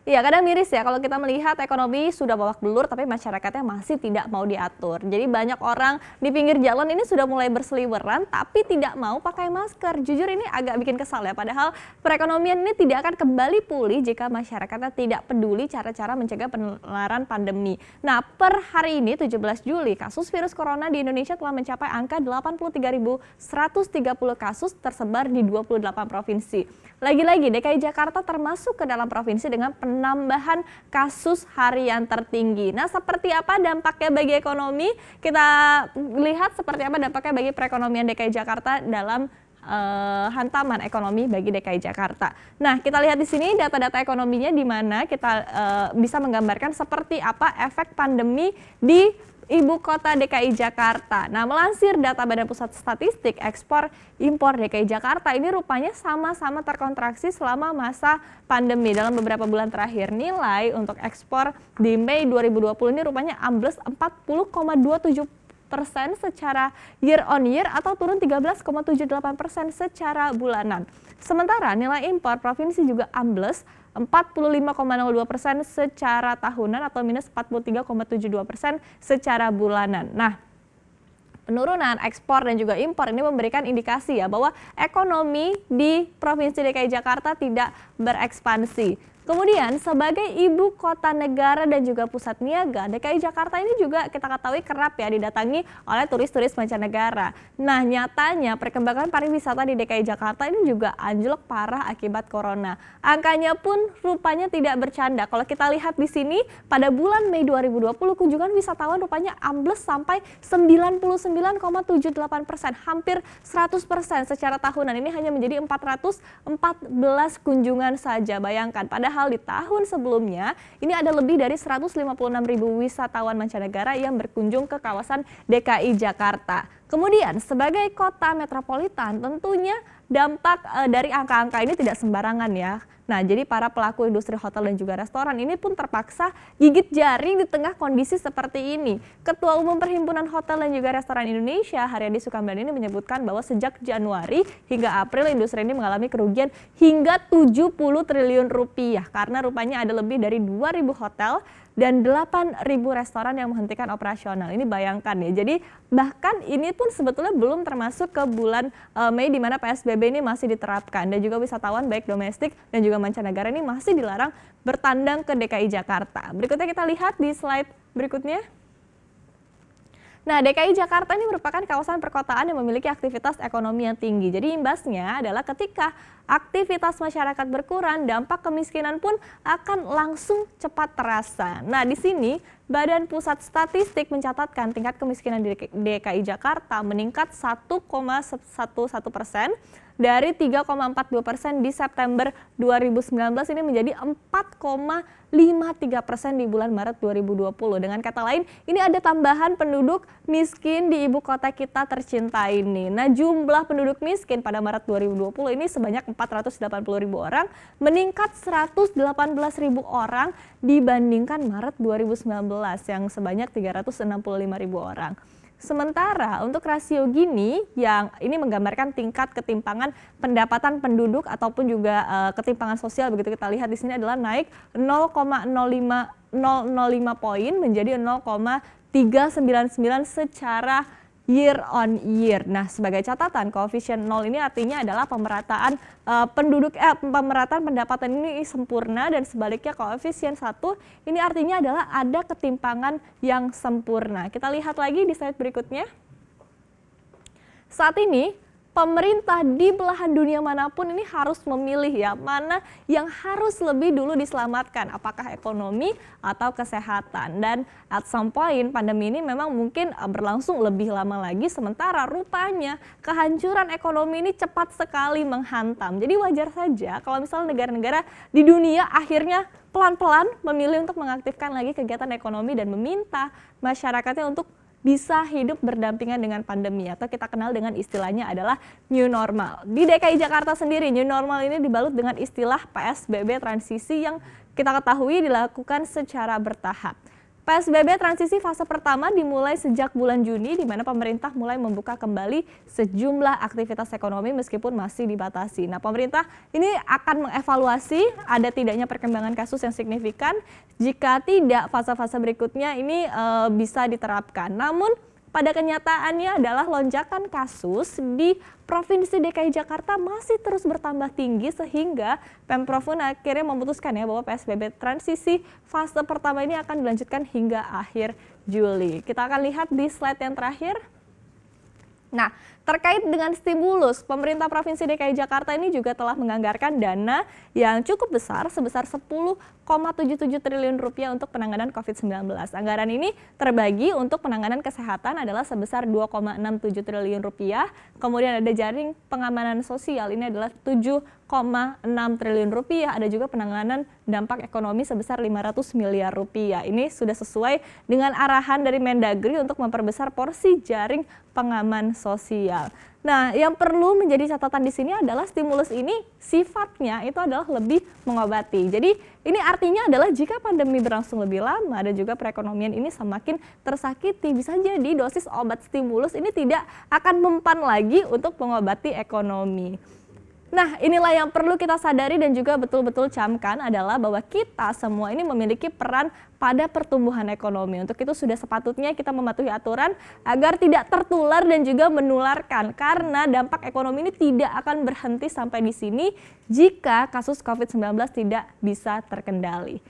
Iya, kadang miris ya kalau kita melihat ekonomi sudah babak belur tapi masyarakatnya masih tidak mau diatur. Jadi banyak orang di pinggir jalan ini sudah mulai berseliweran tapi tidak mau pakai masker. Jujur ini agak bikin kesal ya, padahal perekonomian ini tidak akan kembali pulih jika masyarakatnya tidak peduli cara-cara mencegah penularan pandemi. Nah, per hari ini 17 Juli, kasus virus corona di Indonesia telah mencapai angka 83.130 kasus tersebar di 28 provinsi. Lagi-lagi DKI Jakarta termasuk ke dalam provinsi dengan penambahan kasus harian tertinggi. Nah, seperti apa dampaknya bagi ekonomi? Kita lihat seperti apa dampaknya bagi perekonomian DKI Jakarta dalam hantaman ekonomi bagi DKI Jakarta. Nah, kita lihat di sini data-data ekonominya di mana kita bisa menggambarkan seperti apa efek pandemi di Ibu Kota DKI Jakarta. Nah, melansir data Badan Pusat Statistik, ekspor impor DKI Jakarta ini rupanya sama-sama terkontraksi selama masa pandemi. Dalam beberapa bulan terakhir, nilai untuk ekspor di Mei 2020 ini rupanya ambles 40,27% secara year on year atau turun 13,78% secara bulanan. Sementara nilai impor provinsi juga ambles 45,02% secara tahunan atau minus 43,72% secara bulanan. Nah, penurunan ekspor dan juga impor ini memberikan indikasi ya bahwa ekonomi di Provinsi DKI Jakarta tidak berekspansi. Kemudian sebagai ibu kota negara dan juga pusat niaga, DKI Jakarta ini juga kita ketahui kerap ya didatangi oleh turis-turis mancanegara. Nah, nyatanya perkembangan pariwisata di DKI Jakarta ini juga anjlok parah akibat corona. Angkanya pun rupanya tidak bercanda. Kalau kita lihat di sini pada bulan Mei 2020 kunjungan wisatawan rupanya ambles sampai 99,78%, hampir 100% secara tahunan. Ini hanya menjadi 414 kunjungan saja. Bayangkan, padahal di tahun sebelumnya ini ada lebih dari 156.000 wisatawan mancanegara yang berkunjung ke kawasan DKI Jakarta. Kemudian sebagai kota metropolitan tentunya dampak dari angka-angka ini tidak sembarangan ya. Nah, jadi para pelaku industri hotel dan juga restoran ini pun terpaksa gigit jari di tengah kondisi seperti ini. Ketua Umum Perhimpunan Hotel dan juga Restoran Indonesia, Haryadi Sukamdhani ini menyebutkan bahwa sejak Januari hingga April industri ini mengalami kerugian hingga 70 triliun rupiah karena rupanya ada lebih dari 2.000 hotel dan 8.000 restoran yang menghentikan operasional. Ini bayangkan ya. Jadi bahkan ini pun sebetulnya belum termasuk ke bulan Mei di mana PSBB ini masih diterapkan dan juga wisatawan baik domestik dan juga mancanegara ini masih dilarang bertandang ke DKI Jakarta. Berikutnya kita lihat di slide berikutnya. Nah, DKI Jakarta ini merupakan kawasan perkotaan yang memiliki aktivitas ekonomi yang tinggi. Jadi imbasnya adalah ketika aktivitas masyarakat berkurang, dampak kemiskinan pun akan langsung cepat terasa. Nah, di sini Badan Pusat Statistik mencatatkan tingkat kemiskinan di DKI Jakarta meningkat 1,11% dari 3,42% di September 2019 ini menjadi 4,53% di bulan Maret 2020. Dengan kata lain, ini ada tambahan penduduk miskin di ibu kota kita tercinta ini. Nah, jumlah penduduk miskin pada Maret 2020 ini sebanyak 480.000 orang, meningkat 118.000 orang dibandingkan Maret 2019 yang sebanyak 365.000 orang. Sementara untuk rasio Gini yang ini menggambarkan tingkat ketimpangan pendapatan penduduk ataupun juga ketimpangan sosial, begitu kita lihat di sini adalah naik 0,005 poin menjadi 0,399 secara year on year. Nah, sebagai catatan koefisien 0 ini artinya adalah pemerataan pemerataan pendapatan ini sempurna dan sebaliknya koefisien 1 ini artinya adalah ada ketimpangan yang sempurna. Kita lihat lagi di slide berikutnya. Saat ini pemerintah di belahan dunia manapun ini harus memilih ya mana yang harus lebih dulu diselamatkan, apakah ekonomi atau kesehatan. Dan at some point pandemi ini memang mungkin berlangsung lebih lama lagi, sementara rupanya kehancuran ekonomi ini cepat sekali menghantam. Jadi wajar saja kalau misalnya negara-negara di dunia akhirnya pelan-pelan memilih untuk mengaktifkan lagi kegiatan ekonomi dan meminta masyarakatnya untuk bisa hidup berdampingan dengan pandemi atau kita kenal dengan istilahnya adalah new normal. Di DKI Jakarta sendiri new normal ini dibalut dengan istilah PSBB transisi yang kita ketahui dilakukan secara bertahap. PSBB transisi fase pertama dimulai sejak bulan Juni, di mana pemerintah mulai membuka kembali sejumlah aktivitas ekonomi meskipun masih dibatasi. Nah, pemerintah ini akan mengevaluasi ada tidaknya perkembangan kasus yang signifikan. Jika tidak, fase-fase berikutnya ini bisa diterapkan. Namun, pada kenyataannya adalah lonjakan kasus di Provinsi DKI Jakarta masih terus bertambah tinggi sehingga Pemprov pun akhirnya memutuskan ya bahwa PSBB transisi fase pertama ini akan dilanjutkan hingga akhir Juli. Kita akan lihat di slide yang terakhir. Nah, terkait dengan stimulus, pemerintah Provinsi DKI Jakarta ini juga telah menganggarkan dana yang cukup besar sebesar 10,77 triliun rupiah untuk penanganan COVID-19. Anggaran ini terbagi untuk penanganan kesehatan adalah sebesar 2,67 triliun rupiah, kemudian ada jaring pengamanan sosial ini adalah 7,6 triliun rupiah, ada juga penanganan dampak ekonomi sebesar 500 miliar rupiah. Ini sudah sesuai dengan arahan dari Mendagri untuk memperbesar porsi jaring pengaman sosial. Nah, yang perlu menjadi catatan di sini adalah stimulus ini sifatnya itu adalah lebih mengobati. Jadi ini artinya adalah jika pandemi berlangsung lebih lama dan juga perekonomian ini semakin tersakiti, bisa jadi dosis obat stimulus ini tidak akan mempan lagi untuk mengobati ekonomi. Nah, inilah yang perlu kita sadari dan juga betul-betul camkan adalah bahwa kita semua ini memiliki peran pada pertumbuhan ekonomi. Untuk itu sudah sepatutnya kita mematuhi aturan agar tidak tertular dan juga menularkan. Karena dampak ekonomi ini tidak akan berhenti sampai di sini jika kasus COVID-19 tidak bisa terkendali.